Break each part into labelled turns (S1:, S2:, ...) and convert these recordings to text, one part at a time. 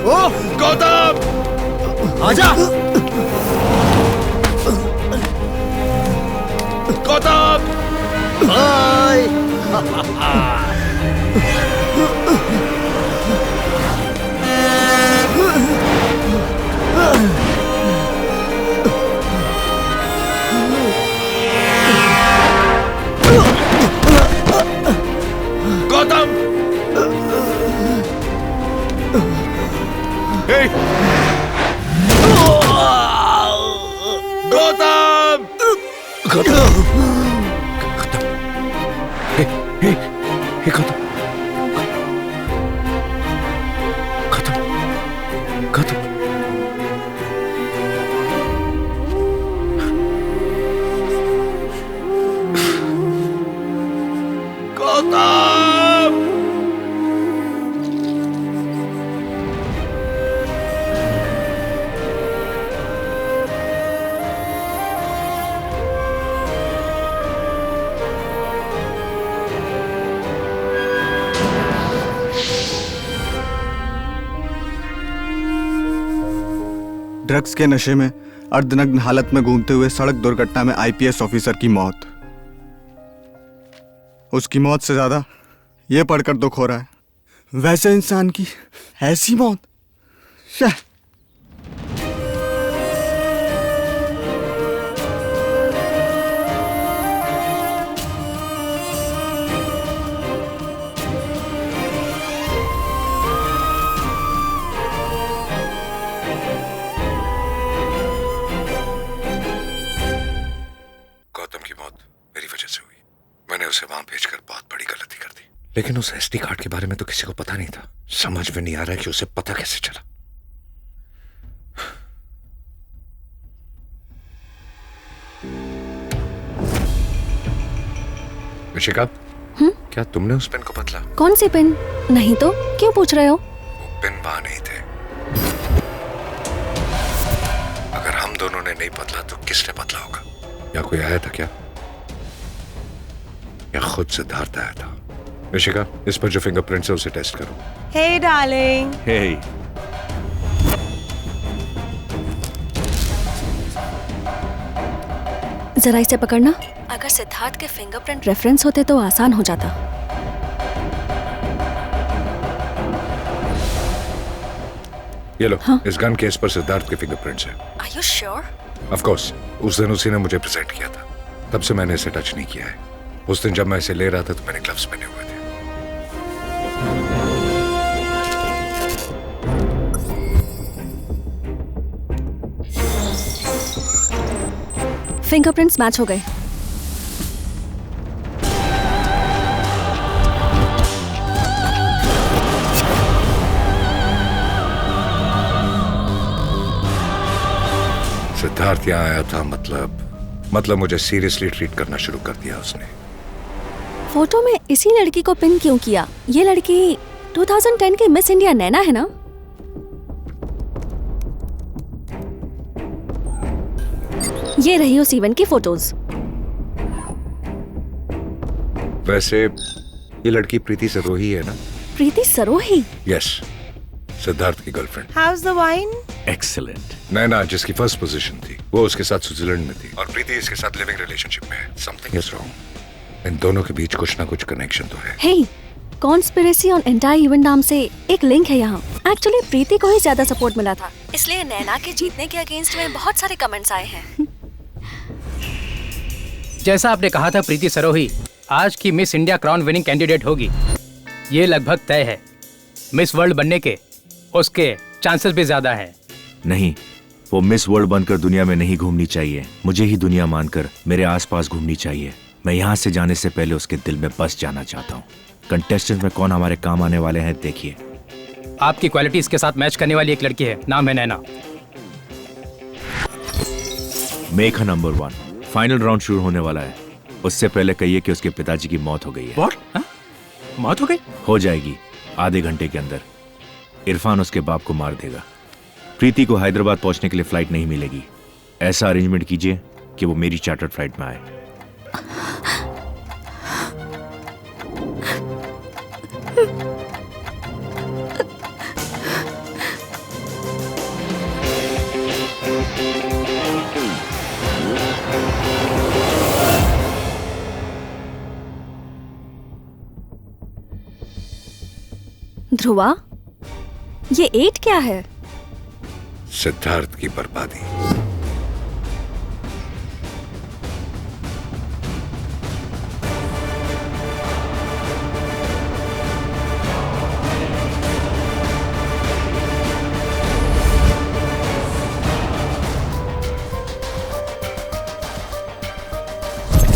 S1: ओ
S2: गौतम!
S1: आजा।
S2: गौतम!
S1: हाय।
S2: गौतम! हे! गौतम!
S3: गौतम! हे गौतम! गौतम! गौतम!
S2: गौतम!
S4: ड्रग्स के नशे में अर्धनग्न हालत में घूमते हुए सड़क दुर्घटना में आईपीएस ऑफिसर की मौत। उसकी मौत से ज्यादा यह पढ़कर दुख हो रहा है वैसे इंसान की ऐसी मौत। शाह।
S3: गौतम की मौत मेरी वजह से हुई। मैंने उसे वहां भेजकर बहुत बड़ी गलती कर दी। लेकिन उस एसडी कार्ड के बारे में तो किसी को पता नहीं था। समझ में नहीं आ रहा कि उसे पता कैसे चला। ऋषिका, क्या तुमने उस पेन को बदला?
S5: कौन सी पेन? नहीं तो क्यों पूछ रहे हो?
S3: वो पेन वहां नहीं थे। अगर हम दोनों ने नहीं बदला तो किसने बदला होगा? या कोई आया था क्या? या खुद सिद्धार्थ आया था? ऋषिका, इस पर जो फिंगरप्रिंट्स है उसे टेस्ट करो।
S6: Hey darling.
S3: हे
S5: जरा इसे पकड़ना। अगर सिद्धार्थ के फिंगरप्रिंट रेफरेंस होते तो आसान हो जाता।
S3: ये लो।
S5: हाँ?
S3: इस गन केस पर सिद्धार्थ के फिंगरप्रिंट्स हैं।
S5: Are you sure?
S3: Of course, उस दिन उसी ने मुझे प्रेजेंट किया था। तब से मैंने इसे टच नहीं किया है। उस दिन जब मैं इसे ले रहा था तो मैंने ग्लव्स पहने हुए थे।
S5: फिंगरप्रिंट्स मैच हो गए।
S3: सिद्धार्थ यहाँ आया था, मतलब मुझे सीरियसली ट्रीट करना शुरू कर दिया उसने।
S5: फोटो में इसी लड़की को पिन क्यों किया? ये लड़की 2010 की मिस इंडिया नैना है ना? ये रही उस इवेंट की फोटोज।
S3: वैसे ये लड़की प्रीति सरोही है ना?
S5: प्रीति सरोही?
S3: यस, सिद्धार्थ की girlfriend.
S6: How's the wine?
S3: Excellent. Naina जिसकी फर्स्ट पोजीशन थी वो उसके साथ स्विट्जरलैंड में थी और प्रीति इसके साथ लिविंग रिलेशनशिप में है। Something is wrong. इन दोनों के बीच कुछ ना कुछ कनेक्शन तो है।
S5: हे, कॉन्स्पिरेसी ऑन एंटायर इवेंट नाम से एक लिंक है यहाँ। एक्चुअली प्रीति को ही ज्यादा सपोर्ट मिला था, इसलिए नैना के जीतने के अगेंस्ट में बहुत सारे कमेंट्स आए हैं।
S7: जैसा आपने कहा था, प्रीति सरोही आज की miss India crown winning candidate होगी। ये लगभग तय है। मिस वर्ल्ड बनने के उसके चांसेस भी ज्यादा हैं।
S8: नहीं, वो मिस वर्ल्ड बनकर दुनिया में नहीं घूमनी चाहिए। मुझे ही दुनिया मानकर मेरे आसपास घूमनी चाहिए। मैं यहाँ से जाने से पहले उसके दिल में बस जाना चाहता हूँ। कंटेस्टेंट में कौन हमारे काम आने वाले हैं देखिए।
S7: आपकी क्वालिटीज के साथ मैच करने वाली एक लड़की है, नाम है Naina.
S8: Make her number 1। Final round शुरू होने वाला है। उससे पहले कहिए कि उसके पिताजी की मौत हो गई है।
S7: What? मौत हो गई?
S8: हो जाएगी आधे घंटे के अंदर। इरफान उसके बाप को मार देगा। प्रीति को हैदराबाद पहुंचने के लिए फ्लाइट नहीं मिलेगी। ऐसा अरेंजमेंट कीजिए कि वो मेरी चार्टर्ड फ्लाइट में आए।
S5: ध्रुवा, ये 8 क्या है?
S3: सिद्धार्थ की बर्बादी।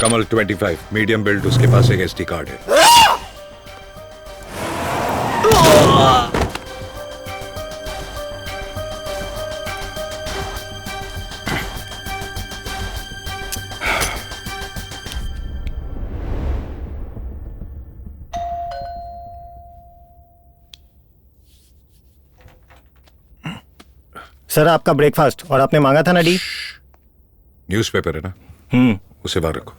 S3: कमल 25 मीडियम बिल्ड, उसके पास एक एसडी कार्ड है।
S1: सर आपका ब्रेकफास्ट, और आपने मांगा था ना डी।
S3: न्यूज़पेपर है ना, उसे बाहर रखो।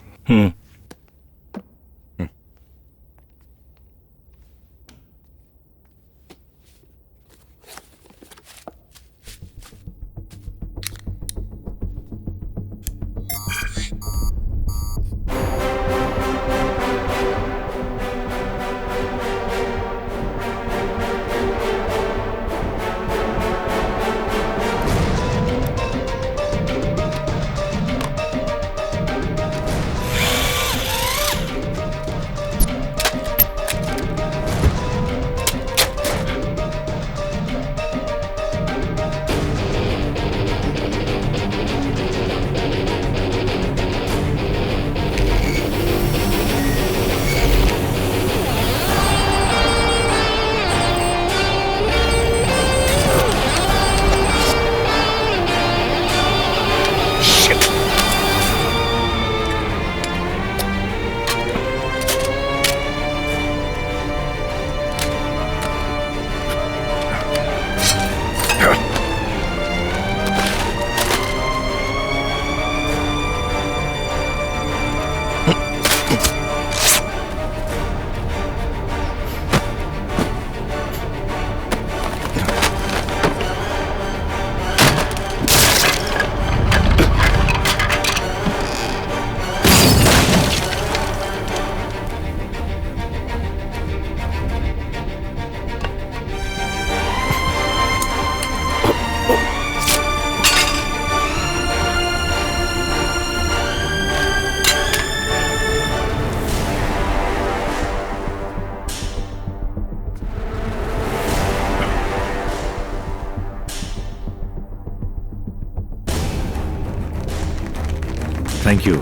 S8: Thank you,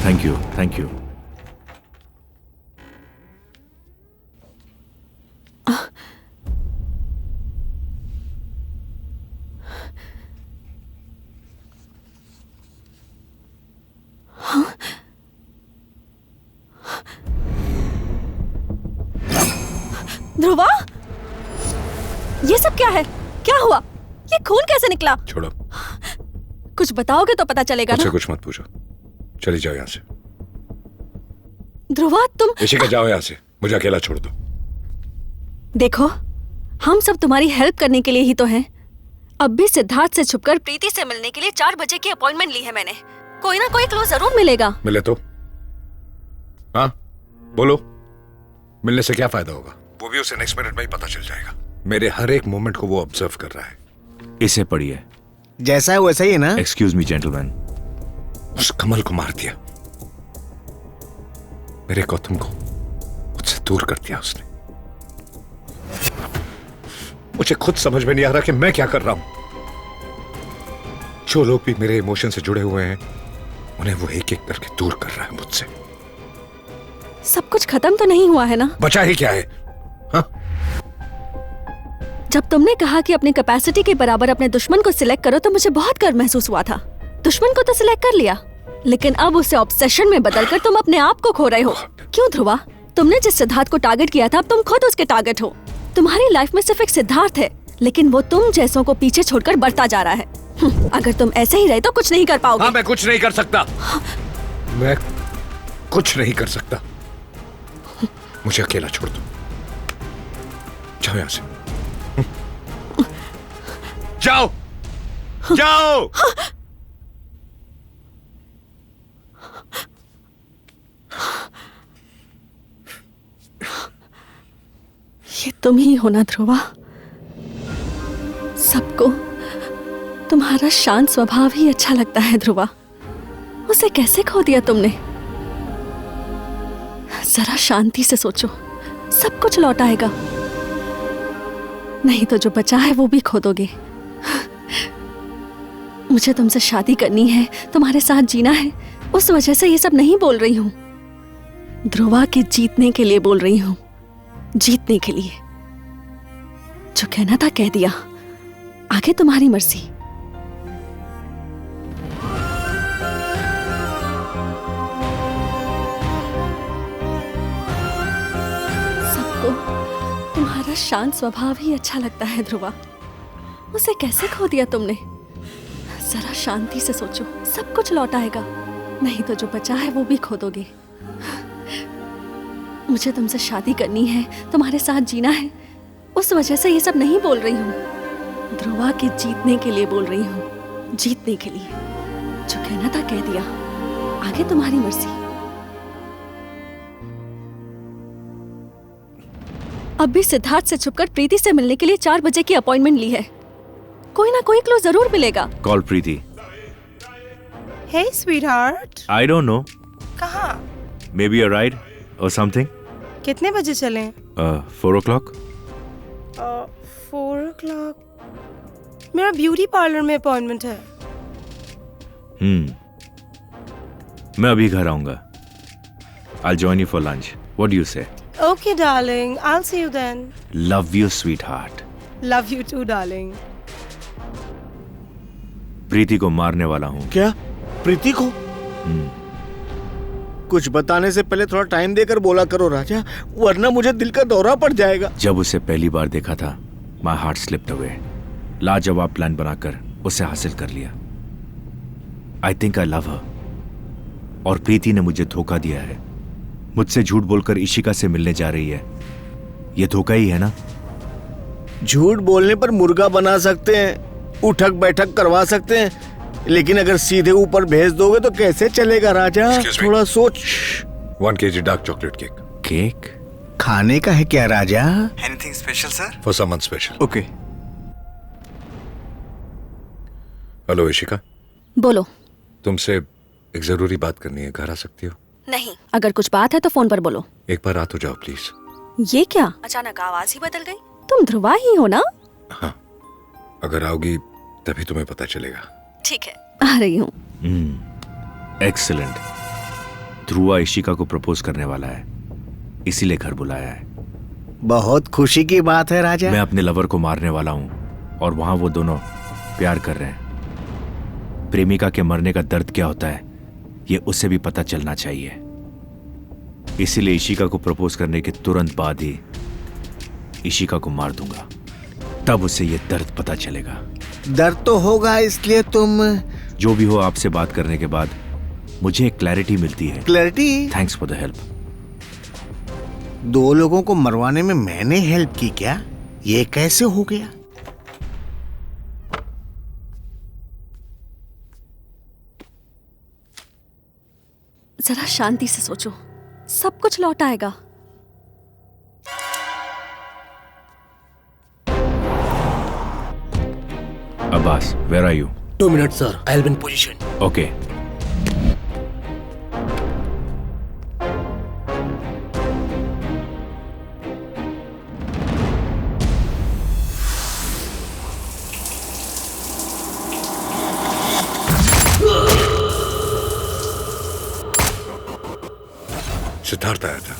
S8: thank you, thank you.
S5: Dhruva, ये सब क्या है? क्या हुआ? ये खून कैसे निकला?
S3: छोड़ो,
S5: कुछ बताओगे तो पता चलेगा
S3: मुझसे
S5: ना।
S3: कुछ मत पूछो, चली जाओ यहाँ से।
S5: ध्रुवा तुम
S3: ऋषिका जाओ यहाँ से, मुझे अकेला छोड़ दो।
S5: देखो, हम सब तुम्हारी हेल्प करने के लिए ही तो हैं। अब भी सिद्धार्थ से छुपकर प्रीति से मिलने के लिए 4 बजे की अपॉइंटमेंट ली है मैंने। कोई ना कोई क्लू जरूर मिलेगा।
S3: मिले तो? हाँ बोलो, मिलने से क्या फायदा होगा? वो भी उसे नेक्स्ट मिनट में ही पता चल जाएगा। मेरे हर एक मोमेंट को वो ऑब्जर्व कर रहा है।
S8: इसे पढ़िए।
S1: जैसा है वैसा ही है ना।
S8: Excuse me gentleman.
S3: उस कमल को मार दिया, मेरे गौतम को मुझसे दूर कर दिया उसने। मुझे खुद समझ में नहीं आ रहा कि मैं क्या कर रहा हूं। जो लोग भी मेरे इमोशन से जुड़े हुए हैं, उन्हें वो एक एक करके दूर कर रहा है मुझसे।
S5: सब कुछ खत्म तो नहीं हुआ है ना?
S3: बचा ही क्या है? हाँ?
S5: जब तुमने कहा कि अपनी कैपेसिटी के बराबर अपने दुश्मन को सिलेक्ट करो तो मुझे बहुत गर्व महसूस हुआ था। दुश्मन को तो सिलेक्ट कर लिया, लेकिन अब उसे ऑब्सेशन में बदलकर तुम अपने आप को खो रहे हो। क्यों ध्रुवा? तुमने जिस सिद्धार्थ को टारगेट किया था, अब तुम खुद उसके टारगेट हो। तुम्हारी लाइफ में सिर्फ एक सिद्धार्थ है, लेकिन वो तुम जैसों को पीछे छोड़कर बढ़ता जा रहा है। अगर तुम ऐसे ही रहे तो कुछ नहीं कर पाओगे।
S3: हाँ, मैं कुछ नहीं कर सकता। मैं कुछ नहीं कर सकता। मुझे अकेला छोड़ दो। जाओ यहाँ से। जाओ, जाओ।
S5: ये तुम ही हो ना ध्रुवा। सबको तुम्हारा शांत स्वभाव ही अच्छा लगता है ध्रुवा। उसे कैसे खो दिया तुमने? जरा शांति से सोचो, सब कुछ लौट आएगा। नहीं तो जो बचा है वो भी खो दोगे। मुझे तुमसे शादी करनी है, तुम्हारे साथ जीना है, उस वजह से ये सब नहीं बोल रही हूं। ध्रुवा के जीतने के लिए बोल रही हूं, जीतने के लिए। जो कहना था कह दिया, आगे तुम्हारी मर्जी। सबको तुम्हारा शांत स्वभाव ही अच्छा लगता है ध्रुवा। उसे कैसे खो दिया तुमने? जरा शांति से सोचो, सब कुछ लौट आएगा। नहीं तो जो बचा है वो भी खो दोगे। मुझे तुमसे शादी करनी है, तुम्हारे साथ जीना है, उस वजह से ये सब नहीं बोल रही हूँ। ध्रुवा के जीतने के लिए बोल रही हूँ, जीतने के लिए। जो कहना था कह दिया, आगे तुम्हारी मर्जी। अब भी सिद्धार्थ से छुपकर प्रीति से मिलने के लिए 4 बजे की अपॉइंटमेंट ली है। कोई ना कोई क्लू जरूर मिलेगा।
S8: Call Preeti.
S6: Hey sweetheart,
S8: I don't know,
S6: कहाँ?
S8: मे बी अ राइड और समथिंग।
S6: कितने बजे चलें?
S8: 4 o'clock।
S6: 4 o'clock। मेरा ब्यूटी पार्लर में अपॉइंटमेंट है।
S8: मैं अभी घर आऊंगा। I'll join you for lunch. What do you say?
S6: Okay darling, I'll see you then.
S8: Love you, sweetheart.
S6: Love you too darling.
S8: प्रीति को मारने वाला हूँ।
S4: क्या? प्रीति को? कुछ बताने से पहले थोड़ा टाइम देकर बोला करो राजा, वरना मुझे दिल का दौरा पड़ जाएगा।
S8: जब उसे पहली बार देखा था, my heart slipped away. लाजवाब प्लान बनाकर उसे हासिल कर लिया। I think I love her. और प्रीति ने मुझे धोखा दिया है। मुझसे झूठ बोलकर इशिका से मिलने जा रही है। ये धोखा ही है ना?
S4: झूठ बोलने पर मुर्गा बना सकते हैं, उठक बैठक करवा सकते हैं, लेकिन अगर सीधे ऊपर भेज दोगे तो कैसे चलेगा राजा?
S3: Excuse me.
S4: थोड़ा सोच।
S3: 1 kg dark chocolate cake
S8: cake?
S4: खाने का है क्या राजा?
S9: Anything special, sir?
S3: for someone special.
S4: Okay.
S3: Hello Ishika,
S5: बोलो।
S3: तुमसे एक जरूरी बात करनी है, घर आ सकती हो?
S5: नहीं, अगर कुछ बात है तो फोन पर बोलो।
S3: एक बार आ तो जाओ प्लीज।
S5: ये क्या अचानक आवाज ही बदल गई? तुम ध्रुवा ही हो ना?
S3: हाँ, अगर आओगी तभी तुम्हें पता चलेगा।
S5: ठीक है, आ रही हूँ।
S8: एक्सीलेंट। ध्रुवा इशिका को प्रपोज करने वाला है, इसीलिए घर बुलाया है।
S4: बहुत खुशी की बात है राजा।
S8: मैं अपने लवर को मारने वाला हूँ और वहां वो दोनों प्यार कर रहे हैं। प्रेमिका के मरने का दर्द क्या होता है, ये उसे भी पता चलना चाहिए। इसीलिए इशिका को प्रपोज करने के तुरंत बाद ही इशिका को मार दूंगा, तब उसे ये दर्द पता चलेगा।
S4: डर तो होगा, इसलिए तुम।
S8: जो भी हो, आपसे बात करने के बाद मुझे एक क्लैरिटी मिलती है।
S4: Clarity?
S8: Thanks for the help.
S4: 2 लोगों को मरवाने में मैंने हेल्प की क्या? ये कैसे हो गया?
S5: जरा शांति से सोचो, सब कुछ लौट आएगा।
S8: Abbas, where are you?
S10: 2 minutes, sir. I'll be in position.
S8: Okay.
S3: Siddharth आया था।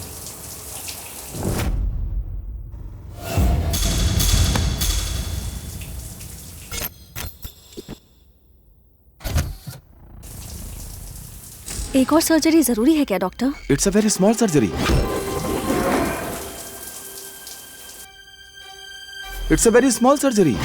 S5: एक और सर्जरी जरूरी है क्या doctor?
S9: It's a very small surgery. It's a very small surgery.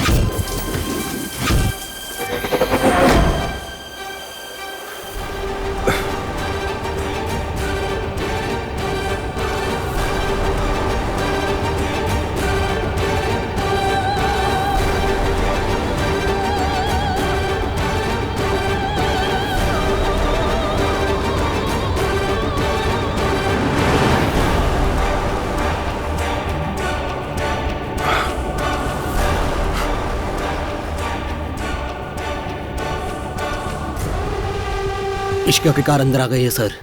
S10: Ishqiya की कार अंदर आ गई है सर।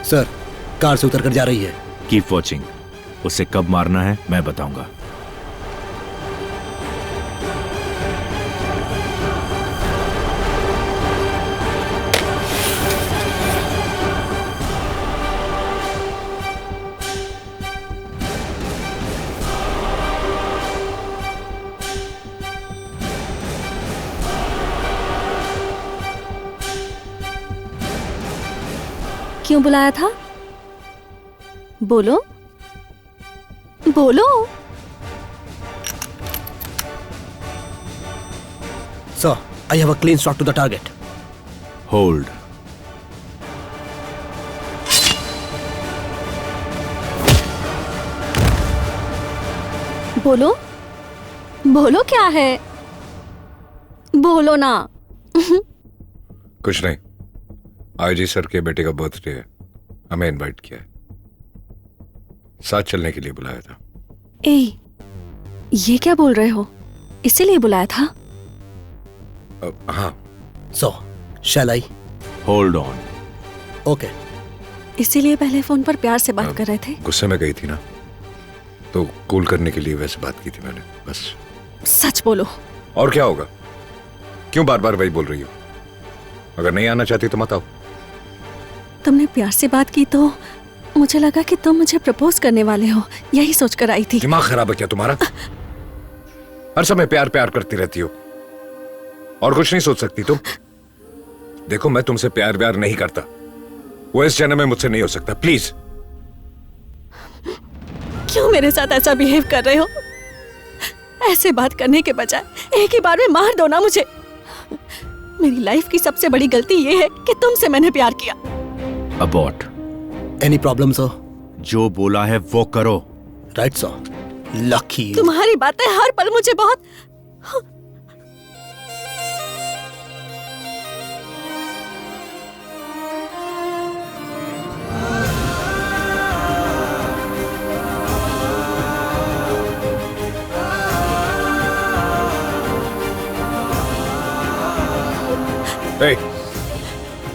S10: सर कार से उतर कर जा रही है।
S8: Keep watching. उसे कब मारना है मैं बताऊंगा।
S5: क्यों बुलाया था? बोलो बोलो।
S10: Sir I have a clean shot to the target.
S8: Hold.
S5: बोलो बोलो, क्या है? बोलो ना।
S3: कुछ नहीं, आईजी सर के बेटे का बर्थडे है, हमें इनवाइट किया है, साथ चलने के लिए बुलाया था।
S5: ए, ये क्या बोल रहे हो? इसीलिए बुलाया था?
S3: हाँ।
S10: So shall I?
S8: Hold on.
S10: Okay.
S5: इसीलिए पहले फोन पर प्यार से बात कर रहे थे?
S3: गुस्से में गई थी ना, तो कूल करने के लिए वैसे बात की थी मैंने, बस।
S5: सच बोलो।
S3: और क्या होगा? क्यों बार बार वही बोल रही हो? अगर नहीं आना चाहती तो मत आओ।
S5: तुमने प्यार से बात की तो मुझे लगा कि तुम मुझे प्रपोज करने वाले हो, यही सोचकर आई थी।
S3: दिमाग खराब है क्या तुम्हारा? हर समय प्यार प्यार करती रहती हो और कुछ नहीं सोच सकती तुम? देखो, मैं तुमसे प्यार व्यार नहीं करता, वो इस जन्म में मुझसे नहीं हो सकता। प्लीज।
S5: क्यों मेरे साथ ऐसा बिहेव कर रहे हो? ऐसे बात करने के बजाय एक ही बार में मार दो ना मुझे। मेरी लाइफ की सबसे बड़ी गलती ये है कि तुमसे मैंने प्यार किया।
S8: अबॉट।
S10: Any problem sir?
S8: जो बोला है वो करो।
S10: Right sir. लकी।
S5: तुम्हारी बातें हर पल मुझे बहुत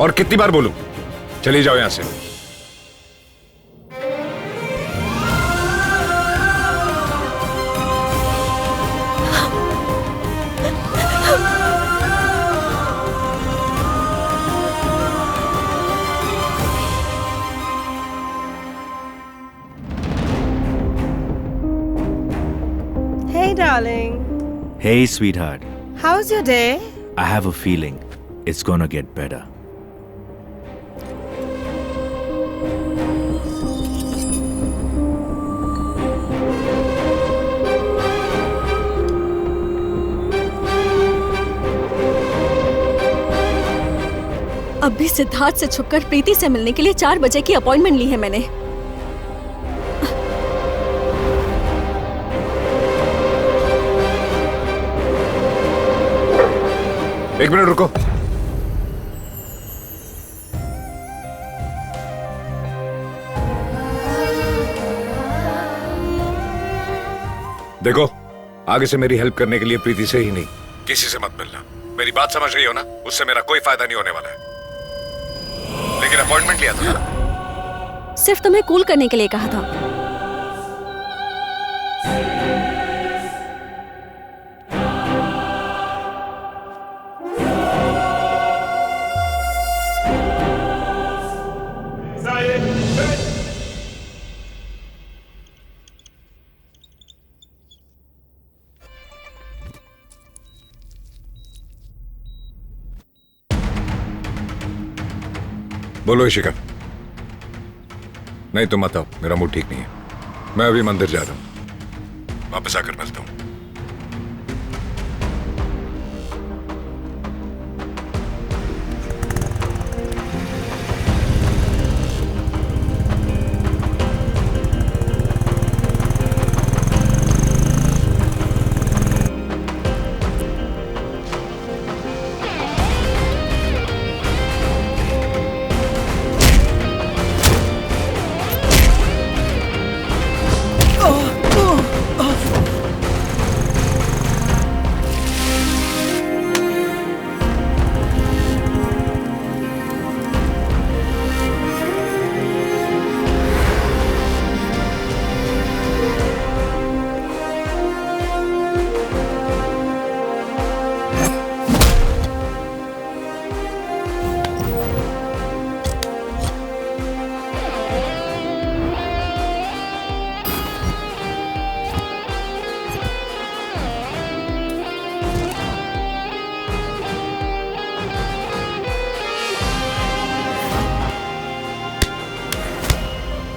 S3: और कितनी बार बोलूं? चली जाओ यहां से।
S6: Hey, darling.
S8: Hey, sweetheart.
S6: How's your day?
S8: I have a feeling it's gonna get better.
S5: अभी सिद्धार्थ से छुपकर प्रीति से मिलने के लिए 4 बजे की अपॉइंटमेंट ली है मैंने।
S3: एक मिनट रुको। देखो, आगे से मेरी हेल्प करने के लिए प्रीति से ही नहीं, किसी से मत मिलना। मेरी बात समझ रही हो ना? उससे मेरा कोई फायदा नहीं होने वाला है। लेकिन अपॉइंटमेंट लिया था ना?
S5: सिर्फ तुम्हें कूल करने के लिए कहा था।
S3: बोलो इशिका। नहीं तुम मत आओ, मेरा मूड ठीक नहीं है। मैं अभी मंदिर जा रहा हूं, वापस आकर मिलता हूं।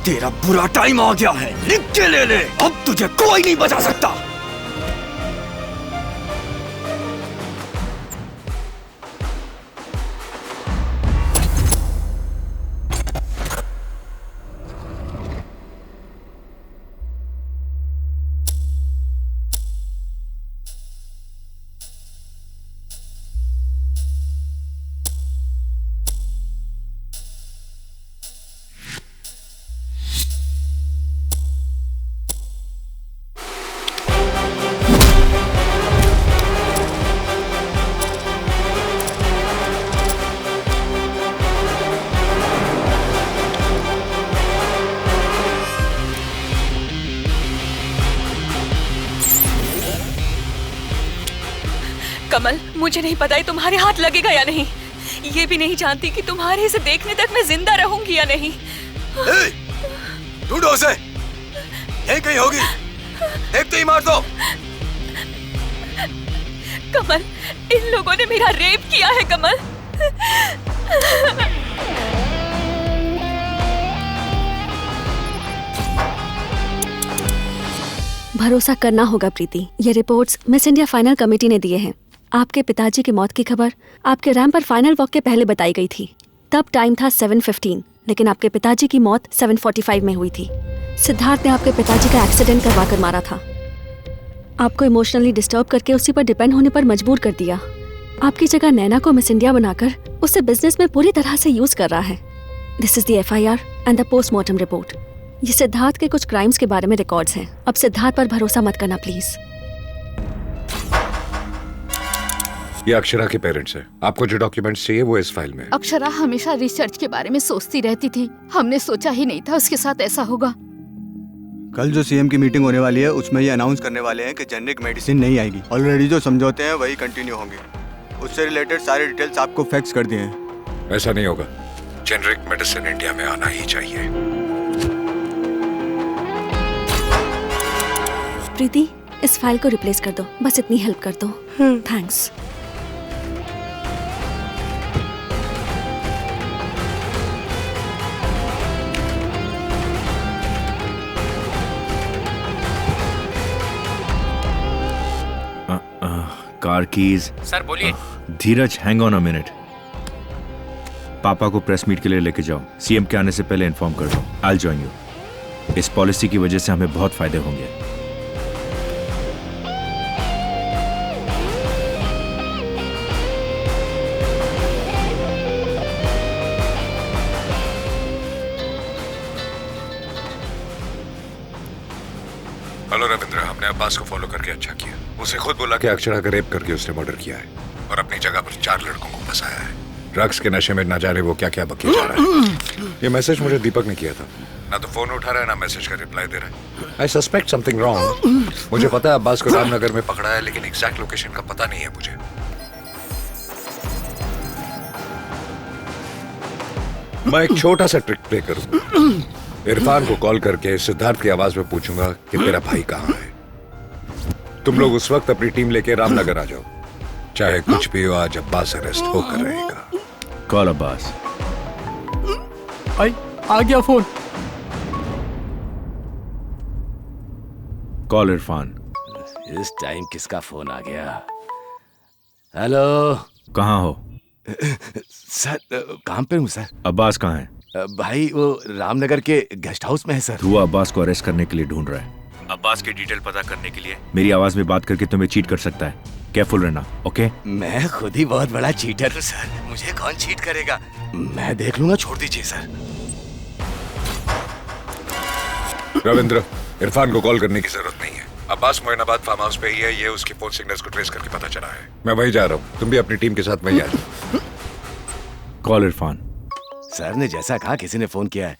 S9: तेरा बुरा टाइम आ गया है, लिख के ले ले, अब तुझे कोई नहीं बचा सकता।
S11: कमल, मुझे नहीं पता है तुम्हारे हाथ लगेगा या नहीं। ये भी नहीं जानती कि तुम्हारे इसे देखने तक मैं जिंदा रहूंगी या नहीं।
S9: ढूंढो उसे, यहीं कहीं होगी, देखते ही मार दो।
S11: कमल, इन लोगों ने मेरा रेप किया है कमल।
S5: भरोसा करना होगा प्रीति, ये reports miss India final committee ने दिए हैं। आपके पिताजी की मौत की खबर आपके रैंप पर फाइनल वॉक के पहले बताई गई थी। तब टाइम था 7:15, लेकिन आपके पिताजी की मौत 7:45 में हुई थी। सिद्धार्थ ने आपके पिताजी का एक्सीडेंट करवा कर मारा था। आपको इमोशनली डिस्टर्ब करके उसी पर डिपेंड होने पर मजबूर कर दिया। आपकी जगह नैना को मिस इंडिया बनाकर उसे बिजनेस में पूरी तरह से यूज कर रहा है। This is the FIR and the postmortem report. ये सिद्धार्थ के कुछ क्राइम्स के बारे में रिकॉर्ड्स हैं। अब सिद्धार्थ पर भरोसा मत करना प्लीज।
S3: ये अक्षरा के पेरेंट्स हैं। आपको जो डॉक्यूमेंट्स चाहिए वो इस फाइल में है।
S12: अक्षरा हमेशा रिसर्च के बारे में सोचती रहती थी। हमने सोचा ही नहीं था उसके साथ ऐसा होगा।
S9: कल जो CM की मीटिंग होने वाली है उसमें ये अनाउंस करने वाले हैं कि जेनरिक मेडिसिन नहीं आएगी। ऑलरेडी जो समझौते हैं वही कंटिन्यू होंगे। उससे रिलेटेड सारे डिटेल्स आपको फैक्स कर दिए हैं।
S3: ऐसा नहीं होगा, जेनरिक मेडिसिन इंडिया में आना ही चाहिए।
S5: प्रीति, इस फाइल को रिप्लेस कर दो, बस इतनी हेल्प कर दो। थैंक्स।
S8: Car keys.
S7: सर बोलिए।
S8: धीरज, हैंग ऑन अ मिनट। पापा को प्रेस मीट के लिए लेके जाओ। CM के आने से पहले इन्फॉर्म कर दो। I will join you. इस पॉलिसी की वजह से हमें बहुत फायदे होंगे।
S3: हेलो रविंद्र, हमने अब्बास को फॉलो करके अच्छा किया। उसे खुद बोला कि अक्षरा का रेप करके उसने मर्डर किया है और अपनी जगह पर 4 लड़कों को फंसाया है। ड्रग्स के नशे में न जाने वो क्या क्या बकी जा रहा है। ये मैसेज मुझे दीपक ने किया था। ना तो फोन उठा रहा है, ना मैसेज का रिप्लाई दे रहा है। आई सस्पेक्ट समथिंग रॉन्ग। मुझे पता है अब्बास को रामनगर में पकड़ा है, लेकिन एग्जैक्ट लोकेशन का पता नहीं है मुझे। मैं एक छोटा सा ट्रिक प्ले करूंगा। इरफान को कॉल करके सिद्धार्थ की आवाज में पूछूंगा कि तेरा भाई कहाँ है। तुम लोग उस वक्त अपनी टीम लेके रामनगर आ जाओ। चाहे कुछ भी हो, आज अब्बास अरेस्ट होकर रहेगा।
S8: कॉल अब्बास।
S7: आ गया फोन।
S8: कॉल इरफान।
S13: इस टाइम किसका फोन आ गया? हेलो।
S8: कहाँ हो?
S13: सर काम पे हूँ सर।
S8: अब्बास कहाँ है?
S13: भाई वो रामनगर के गेस्ट हाउस में है सर।
S8: धुआ अब्बास को अरेस्ट करने के लिए ढूंढ रहा है। अब्बास की डिटेल पता करने के लिए मेरी आवाज में बात करके तुम्हें चीट कर सकता है। केयरफुल रहना, ओके?
S13: मैं खुद ही बहुत बड़ा चीटर हूँ सर। मुझे कौन चीट करेगा? मैं देख लूंगा, छोड़ दीजिए सर।
S3: रविंद्र, इरफान को कॉल करने की जरूरत नहीं है। अब्बास मोइनाबाद फार्म हाउस पे ही है। ये उसकी फोन सिग्नल्स को ट्रेस करके पता चला है। मैं वहीं जा रहा हूँ, तुम भी अपनी टीम के साथ वहीं आ जाओ।
S8: कॉल इरफान।
S13: सर ने जैसा कहा, किसी ने फोन किया है।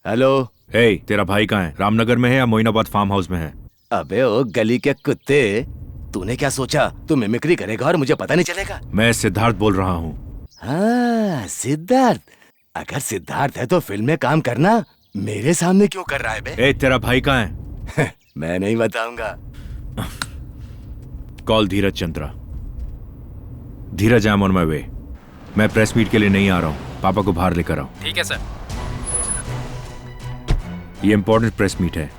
S13: हेलो।
S8: हे, तेरा भाई कहाँ है? रामनगर में है या मोइनाबाद फार्म हाउस में है?
S13: अबे ओ गली के कुत्ते, तूने क्या सोचा तू मिमिक्री करेगा और मुझे पता नहीं चलेगा?
S8: मैं सिद्धार्थ बोल रहा हूँ।
S13: हाँ सिद्धार्थ। अगर सिद्धार्थ है तो फिल्म में काम करना, मेरे सामने क्यों कर रहा है बे?
S8: ए, तेरा भाई कहाँ है?
S13: मैं नहीं बताऊंगा।
S8: Call Dheeraj Chandra. Dheeraj, I am on my way. मैं प्रेस मीट के लिए नहीं आ रहा हूँ। पापा को बाहर लेकर आओ।
S7: ठीक है सर।
S8: ये इम्पोर्टेंट प्रेस मीट है,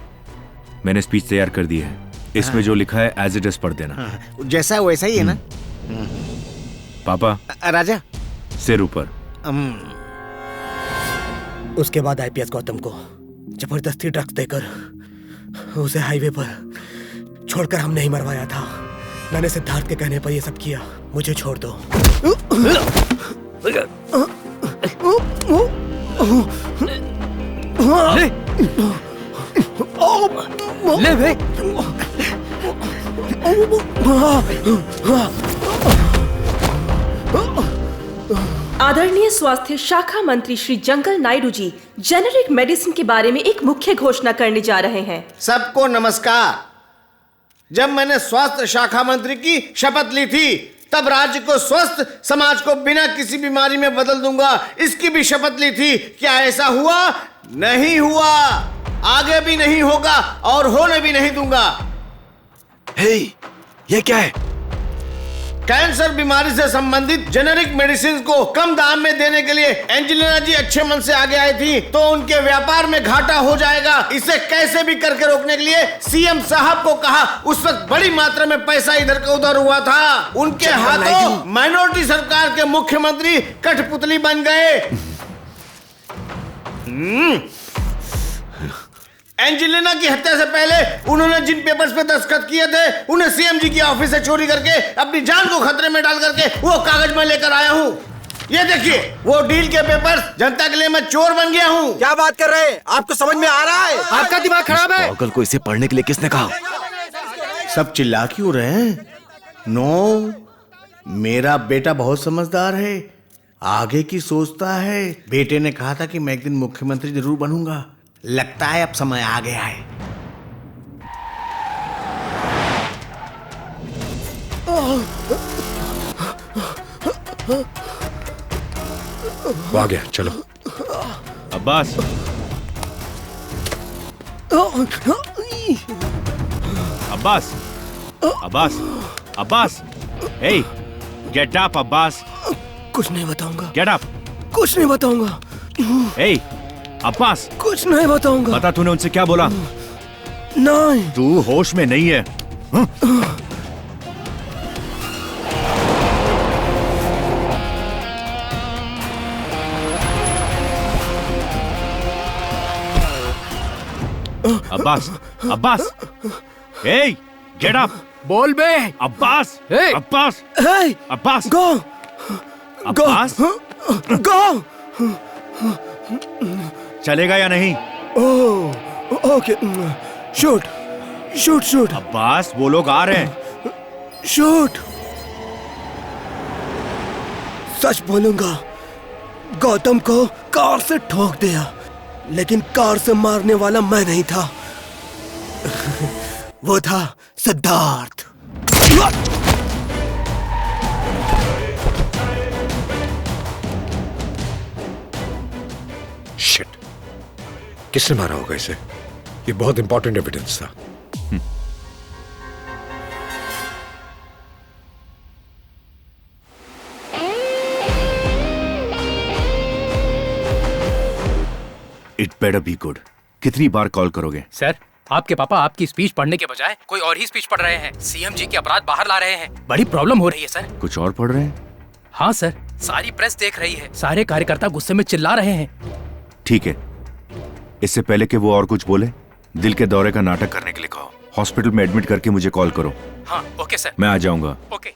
S8: मैंने स्पीच तैयार कर दी है। इसमें जो लिखा है एज इट इज पढ़ देना।
S4: जैसा वैसा ही है ना?
S8: पापा
S4: राजा
S8: सिर ऊपर।
S10: उसके बाद आईपीएस गौतम को जबरदस्ती ड्रग्स देकर उसे हाईवे पर छोड़कर हमने ही मरवाया था। मैंने सिद्धार्थ के कहने पर ये सब किया। मुझे छोड़ दो।
S7: ले बे।
S6: आदरणीय स्वास्थ्य शाखा मंत्री श्री जंगल नायडू जी जेनेरिक मेडिसिन के बारे में एक मुख्य घोषणा करने जा रहे हैं।
S4: सबको नमस्कार। जब मैंने स्वास्थ्य शाखा मंत्री की शपथ ली थी तब राज्य को स्वस्थ, समाज को बिना किसी बीमारी में बदल दूंगा, इसकी भी शपथ ली थी। क्या ऐसा हुआ? नहीं हुआ, आगे भी नहीं होगा और होने भी नहीं दूंगा।
S13: हे, ये क्या है?
S4: कैंसर बीमारी से संबंधित जेनेरिक मेडिसिन को कम दाम में देने के लिए एंजेलिना जी अच्छे मन से आगे आई थी, तो उनके व्यापार में घाटा हो जाएगा। इसे कैसे भी करके रोकने के लिए सीएम साहब को कहा। उस वक्त बड़ी मात्रा में पैसा इधर का उधर हुआ था। उनके हाथों माइनॉरिटी सरकार के मुख्यमंत्री कठपुतली बन गए। एंजेलिना की हत्या से पहले उन्होंने जिन पेपर्स पे दस्तखत किए थे उन्हें सीएम जी की ऑफिस से चोरी करके अपनी जान को खतरे में डाल करके वो कागज मैं लेकर आया हूँ। ये देखिए वो डील के पेपर्स। जनता के लिए मैं चोर बन गया हूँ।
S10: क्या बात कर रहे हैं? आपको समझ में आ रहा है? आपका दिमाग खराब है?
S13: पागल को इसे पढ़ने के लिए किसने कहा?
S4: सब चिल्ला क्यों रहे हैं? नो, मेरा बेटा बहुत समझदार है, आगे की सोचता है। बेटे ने कहा था कि मैं एक दिन मुख्यमंत्री जरूर बनूंगा। लगता है अब समय आ गया है।
S3: वो आ गया, चलो।
S8: Abbas, Abbas, Abbas, Abbas, hey, get up, Abbas.
S10: कुछ नहीं बताऊंगा।
S8: Get up।
S10: कुछ नहीं बताऊंगा।
S8: hey, अब्बास,
S10: कुछ नहीं बताऊंगा।
S8: बता तूने उनसे क्या बोला?
S10: नहीं।
S8: तू होश में नहीं है। Abbas, Abbas, hey, get up।
S7: बोल बे।
S8: Abbas,
S7: Hey!
S8: Abbas,
S10: Hey!
S8: Abbas,
S10: Go!
S8: Abbas,
S10: Go!
S8: चलेगा या नहीं?
S10: Oh, okay. Shoot, shoot, shoot.
S8: Abbas, वो लोग आ रहे हैं।
S10: शूट। सच बोलूंगा, गौतम को कार से ठोक दिया, लेकिन कार से मारने वाला मैं नहीं था, वो था सिद्धार्थ।
S3: शिट, किसने मारा होगा इसे? ये बहुत इंपॉर्टेंट एविडेंस था।
S8: It better be good. कितनी बार कॉल करोगे?
S7: सर, आपके पापा आपकी स्पीच पढ़ने के बजाय कोई और ही स्पीच पढ़ रहे हैं। सीएम जी के अपराध बाहर ला रहे हैं। बड़ी प्रॉब्लम हो रही है सर।
S8: कुछ और पढ़ रहे हैं?
S7: हाँ सर, सारी प्रेस देख रही है। सारे कार्यकर्ता गुस्से में चिल्ला रहे हैं।
S8: ठीक है, इससे पहले कि वो और कुछ बोले, दिल के दौरे का नाटक करने के लिए कहो। हॉस्पिटल में एडमिट करके मुझे कॉल करो।
S7: हाँ, ओके सर।
S8: मैं आ जाऊंगा।
S7: ओके।